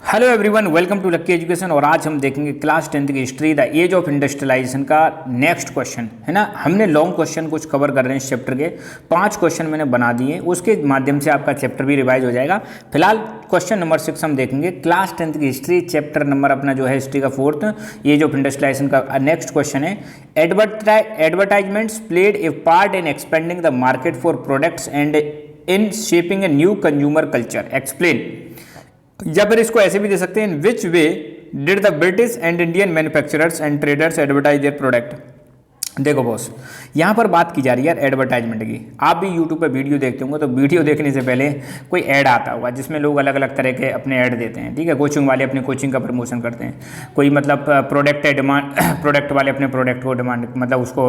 Hello everyone, welcome to Lucky Education. और आज हम देखेंगे क्लास 10th की history the age of industrialisation का नेक्स्ट क्वेश्चन है ना। हमने लॉन्ग क्वेश्चन कुछ कवर कर रहे हैं इस चैप्टर के, 5 क्वेश्चन मैंने बना दिए, उसके माध्यम से आपका चैप्टर भी रिवाइज हो जाएगा। फिलहाल क्वेश्चन नंबर 6 हम देखेंगे क्लास 10th की हिस्ट्री, चैप्टर नंबर अपना जो है हिस्ट्री का 4th, एज ऑफ इंडस्ट्रियलाइजेशन का नेक्स्ट क्वेश्चन है। Advertisements played a part in expanding the market for products and in shaping a new consumer culture, explain. या फिर इसको ऐसे भी दे सकते हैं, in which way did the British and Indian manufacturers and traders advertise their product. देखो boss, यहाँ पर बात की जा रही है यार एडवर्टाइजमेंट की। आप भी यूट्यूब पे वीडियो देखते होंगे तो वीडियो देखने से पहले कोई ऐड आता होगा जिसमें लोग अलग अलग तरह के अपने ऐड देते हैं, ठीक है। कोचिंग वाले अपने कोचिंग का प्रमोशन करते हैं, कोई मतलब प्रोडक्ट है डिमांड प्रोडक्ट वाले अपने प्रोडक्ट को डिमांड मतलब उसको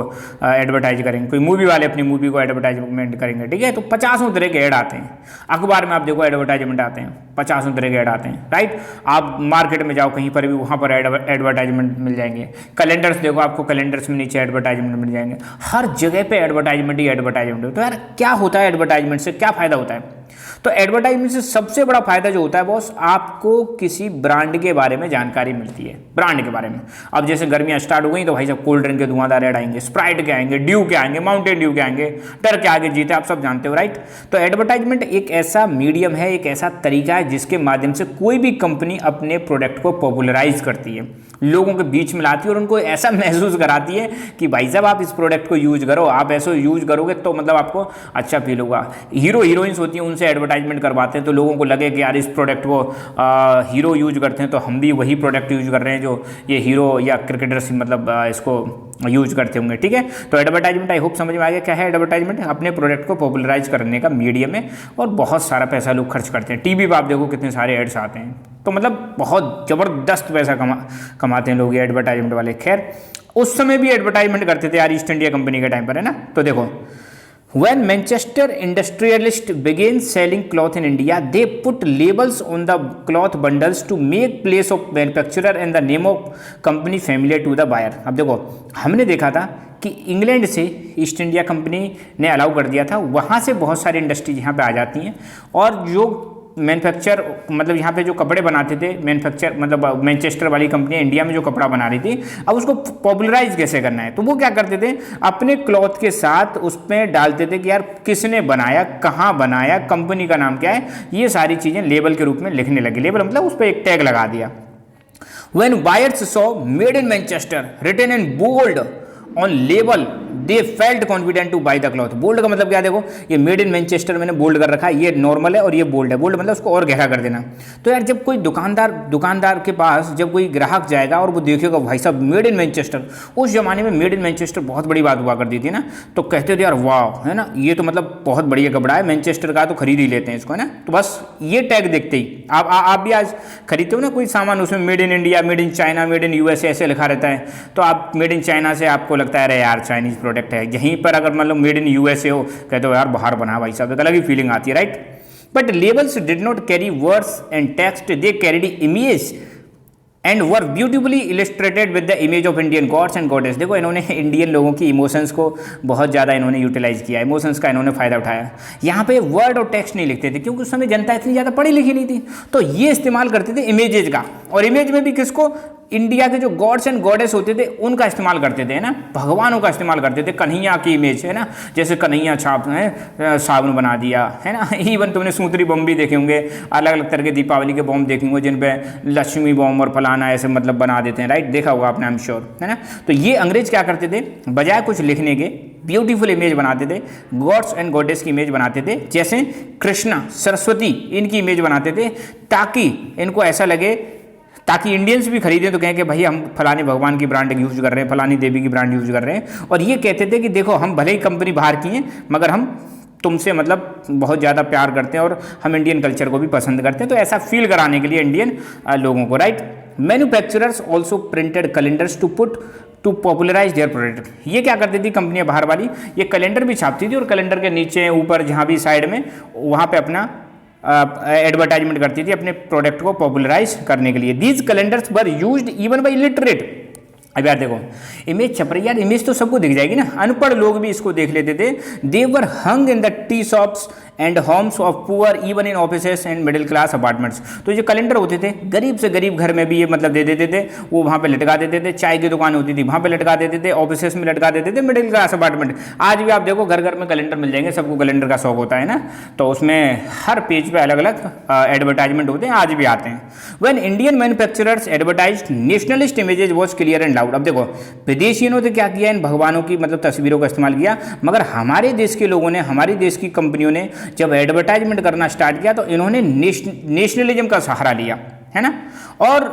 एडवर्टाइज करेंगे, कोई मूवी वाले अपनी मूवी को एडवर्टाइजमेंट करेंगे, ठीक है। तो 50 तरह के ऐड आते हैं अखबार में, आप देखो एडवर्टाइजमेंट आते हैं, 50 तरह के ऐड आते हैं, राइट। आप मार्केट में जाओ कहीं पर भी, वहाँ पर एडवर्टाइजमेंट मिल जाएंगे। कैलेंडर्स देखो, आपको कैलेंडर्स में नीचे एडवर्टाइजमेंट मिल जाएंगे, हर जगह पे एडवर्टाइजमेंट ही एडवर्टाइजमेंट। तो यार क्या होता है एडवर्टाइजमेंट से, क्या फायदा होता है? तो एडवर्टाइजमेंट से सबसे बड़ा फायदा जो होता है बॉस, आपको किसी ब्रांड के बारे में जानकारी मिलती है, ब्रांड के बारे में। अब जैसे गर्मियां स्टार्ट हो गई तो भाई सब कोल्ड ड्रिंक के धुआंधार ऐड आएंगे, स्प्राइट के आएंगे, ड्यू के आएंगे, माउंटेन ड्यू के आएंगे, डर के आगे जीते, आप सब जानते हो, राइट। तो एडवर्टाइजमेंट एक ऐसा मीडियम है, एक ऐसा तरीका है जिसके माध्यम से कोई भी कंपनी अपने प्रोडक्ट को पॉपुलराइज करती है, लोगों के बीच में लाती है और उनको ऐसा महसूस कराती है कि भाई साहब आप इस प्रोडक्ट को यूज करो, आप ऐसे यूज करोगे तो मतलब आपको अच्छा फील होगा। हीरो हीरोइंस होती हैं, उनसे एडवर्टाइजमेंट करवाते हैं तो लोगों को लगे कि यार इस प्रोडक्ट को हीरो यूज करते हैं तो हम भी वही प्रोडक्ट यूज कर रहे हैं जो ये हीरो या क्रिकेटर्स मतलब इसको यूज करते होंगे, ठीक है। तो एडवर्टाइजमेंट आई होप समझ में आ गया क्या है एडवर्टाइजमेंट। अपने प्रोडक्ट को पॉपुलराइज करने का मीडियम है और बहुत सारा पैसा लोग खर्च करते हैं। टीवी पर आप देखो कितने सारे एड्स आते हैं, तो मतलब बहुत ज़बरदस्त पैसा कमाते हैं लोग ये एडवर्टाइजमेंट वाले। खैर उस समय भी एडवर्टाइजमेंट करते थे यार, ईस्ट इंडिया कंपनी के टाइम पर, है ना। तो देखो, When Manchester industrialists began selling cloth in India, they put labels on the cloth bundles to make place of manufacturer and the name of company familiar to the buyer। अब देखो, हमने देखा था कि इंग्लैंड से ईस्ट इंडिया कंपनी ने allow कर दिया था, वहाँ से बहुत सारी इंडस्ट्रीज यहाँ पे आ जाती हैं और जो मैन्युफैक्चर मतलब यहाँ पे जो कपड़े बनाते थे, मैन्युफैक्चर मतलब मैनचेस्टर वाली कंपनी इंडिया में जो कपड़ा बना रही थी, अब उसको पॉपुलराइज कैसे करना है, तो वो क्या करते थे, अपने क्लॉथ के साथ उसमें डालते थे कि यार किसने बनाया, कहाँ बनाया, कंपनी का नाम क्या है, ये सारी चीज़ें लेबल के रूप में लिखने लगे। लेबल मतलब उस पर एक टैग लगा दिया। When buyers saw made in Manchester written in bold on label, they felt confident to buy the cloth. Bold का मतलब क्या, देखो ये मेड इन मैनचेस्टर मैंने बोल्ड कर रखा है, ये नॉर्मल है और ये बोल्ड है। बोल्ड मतलब उसको और गहरा कर देना। तो यार जब कोई दुकानदार के पास जब कोई ग्राहक जाएगा और वो देखेगा भाई साहब मेड इन मैनचेस्टर, उस जमाने में मेड इन मैनचेस्टर बहुत बड़ी बात हुआ करती थी ना, तो कहते थे यार वाह, है ना, ये तो मतलब बहुत बढ़िया कपड़ा है, मैनचेस्टर का, तो खरीद ही लेते हैं इसको, है ना। तो बस ये टैग देखते ही आप भी आज खरीदते हो ना कोई सामान, उसमें made in India, made in China, made in USA ऐसे लिखा रहता है, तो आप मेड इन चाइना से आपको लगता है अरे यार चाइनीज प्रोडक्ट है। यहीं पर अगर मतलब मेड इन यूएसए हो, कहते हो यार बाहर बना भाई साहब, तो अलग ही फीलिंग आती है, right. But labels did not carry words and text, they carried image and were beautifully illustrated with the image of Indian gods and goddess. देखो इन्होंने इंडियन लोगों की इमोशंस को बहुत ज़्यादा इन्होंने यूटिलाइज किया, इमोशंस का इन्होंने फ़ायदा उठाया। यहाँ पे वर्ड और टेक्स्ट नहीं लिखते थे क्योंकि उस समय जनता इतनी ज़्यादा पढ़ी लिखी नहीं थी, तो ये इस्तेमाल करते थे इमेजेज का। और इमेज में भी किसको, इंडिया के जो गॉड्स एंड गॉडेस होते थे उनका इस्तेमाल करते थे, है ना, भगवानों का इस्तेमाल करते थे। कन्हैया की इमेज, है ना, जैसे कन्हैया छाप है साबुन बना दिया, है ना। इवन तुमने सूतरी बम भी देखे होंगे, अलग अलग तरह के दीपावली के बम देखे होंगे जिन पे लक्ष्मी बम और फलाना ऐसे मतलब बना देते हैं, राइट, देखा होगा आपने, आई एम श्योर, है ना। तो ये अंग्रेज क्या करते थे, बजाय कुछ लिखने के ब्यूटीफुल इमेज बनाते थे, गॉड्स एंड गॉडेस की इमेज बनाते थे, जैसे कृष्णा, सरस्वती, इनकी इमेज बनाते थे, ताकि इनको ऐसा लगे, ताकि इंडियंस भी खरीदें तो कहें कि भाई हम फलाने भगवान की ब्रांड यूज कर रहे हैं, फलानी देवी की ब्रांड यूज कर रहे हैं। और ये कहते थे कि देखो हम भले ही कंपनी बाहर की हैं मगर हम तुमसे मतलब बहुत ज़्यादा प्यार करते हैं और हम इंडियन कल्चर को भी पसंद करते हैं। तो ऐसा फील कराने के लिए इंडियन लोगों को, right. Manufacturers also printed calendars to popularise their product. ये क्या करती थी कंपनियां बाहर वाली, ये कैलेंडर भी छापती थी और कैलेंडर के नीचे ऊपर जहाँ भी साइड में वहाँ पे अपना एडवर्टाइजमेंट करती थी अपने प्रोडक्ट को पॉपुलराइज करने के लिए। These calendars were used even bye illiterate. अब यार देखो इमेज छप रही है यार, इमेज तो सबको दिख जाएगी ना, अनपढ़ लोग भी इसको देख लेते थे। They were hung in the tea shops and homes of poor even in offices and middle class apartments. तो जो कैलेंडर होते थे गरीब से गरीब घर में भी ये मतलब दे देते थे, वो वहाँ पे लटका देते थे। चाय की दुकान होती थी वहाँ पे लटका देते थे, ऑफिसेस में लटका देते थे, मिडिल क्लास अपार्टमेंट। आज भी आप देखो घर घर में कैलेंडर मिल जाएंगे, सबको कैलेंडर का शौक होता है ना, तो उसमें हर पेज पे अलग अलग एडवर्टाइजमेंट होते हैं, आज भी आते हैं। When Indian manufacturers advertised nationalist images was clear and loud. अब देखो विदेशियों ने तो क्या किया, इन भगवानों की मतलब तस्वीरों का इस्तेमाल किया, मगर हमारे देश के लोगों ने, हमारी देश की कंपनियों ने जब एडवर्टाइजमेंट करना स्टार्ट किया तो इन्होंने नेशनलिज्म का सहारा लिया, है ना। और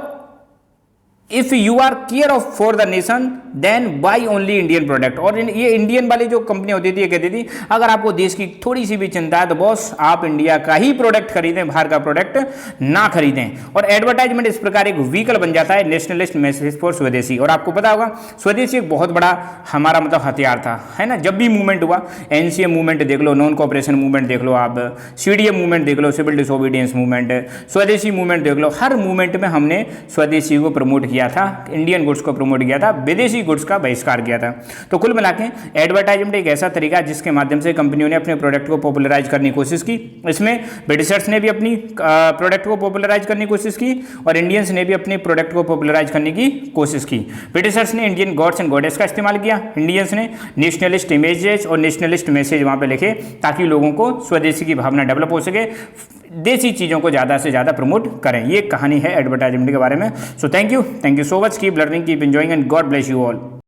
if you are care of for the nation then buy only Indian product. और ये इंडियन वाली जो कंपनी होती थी ये कहती थी अगर आपको देश की थोड़ी सी भी चिंता है तो बॉस आप इंडिया का ही प्रोडक्ट खरीदें, बाहर का प्रोडक्ट ना खरीदें। और एडवर्टाइजमेंट इस प्रकार एक व्हीकल बन जाता है नेशनलिस्ट मैसेज फॉर स्वदेशी। और आपको पता होगा स्वदेशी एक बहुत बड़ा हमारा मतलब हथियार था, है ना। जब भी मूवमेंट हुआ, एनसीएम मूवमेंट देख लो, नॉन कोऑपरेशन मूवमेंट देख लो, आप सीडीएम मूवमेंट देख लो, सिविल डिसोबीडियंस मूवमेंट, स्वदेशी मूवमेंट देख लो, हर मूवमेंट में हमने स्वदेशी को प्रमोट किया था, इंडियन गुड्स को प्रमोट किया था, विदेशी गुड्स का बहिष्कार किया था। तो कुल मिला के एडवर्टाइजमेंट एक ऐसा तरीका है जिसके माध्यम से कंपनियों ने अपने प्रोडक्ट को पॉपुलराइज करने की कोशिश की। इसमें ब्रिटिशर्स ने भी अपनी प्रोडक्ट को पॉपुलराइज करने की कोशिश की और इंडियंस ने भी अपने प्रोडक्ट को पॉपुलराइज करने की कोशिश की। ब्रिटिशर्स ने इंडियन गॉड्स एंड गॉडेस का इस्तेमाल किया, इंडियंस ने नेशनलिस्ट इमेजेस और नेशनलिस्ट मैसेज वहाँ पे लिखे ताकि लोगों को स्वदेशी की भावना डेवलप हो सके, देसी चीज़ों को ज़्यादा से ज़्यादा प्रमोट करें। ये कहानी है एडवर्टाइजमेंट के बारे में। So thank you so much, keep learning, keep enjoying and God bless you all.